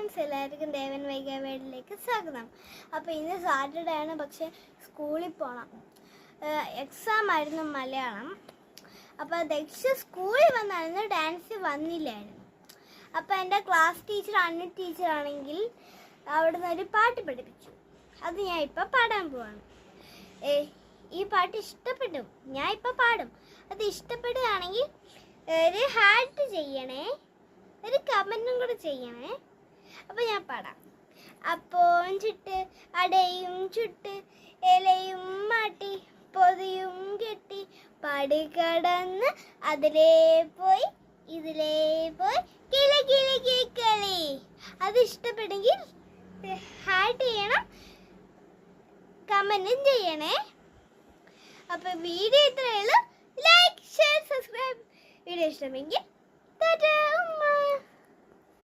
Friends, എല്ലാവർക്കും ദേവൻ വൈഗ വേൾഡിലേക്ക് സ്വാഗതം. അപ്പോൾ ഇന്ന് സാറ്റർഡേ ആണ്, പക്ഷേ സ്കൂളിൽ പോകണം. എക്സാം ആയിരുന്നു മലയാളം. അപ്പോൾ ദക്ഷ സ്കൂളിൽ വന്നായിരുന്നു, ഡാൻസ് വന്നില്ലായിരുന്നു. അപ്പോൾ എൻ്റെ ക്ലാസ് ടീച്ചർ അന്നു ടീച്ചറാണെങ്കിൽ അവിടുന്ന് ഒരു പാട്ട് പഠിപ്പിച്ചു. അത് ഞാൻ ഇപ്പോൾ പാടാൻ പോവാണ്. ഈ പാട്ട് ഇഷ്ടപ്പെട്ടു, ഞാൻ ഇപ്പോൾ പാടും. അത് ഇഷ്ടപ്പെടുകയാണെങ്കിൽ ഒരു ഹാർട്ട് ചെയ്യണേ, ഒരു കമൻറ്റും കൂടെ ചെയ്യണേ. അപ്പോൾ ഞാൻ പാടാം. അപ്പോൾ ചുട്ട് അടയും ചുട്ട് ഇലയും മാട്ടി പൊതിയും കെട്ടി പടി കടന്ന് അതിലേ പോയി ഇതിലേ പോയി കിളി കിളി കിളി. അത് ഇഷ്ടപ്പെട്ടെങ്കിൽ ഹാർട്ട് ചെയ്യണം, കമൻറ്റും ചെയ്യണേ. അപ്പോൾ വീഡിയോ ഇത്രയേ ഉള്ളൂ. Like, share, subscribe. വീഡിയോ ഇഷ്ടമെങ്കിൽ ടാറ്റാ.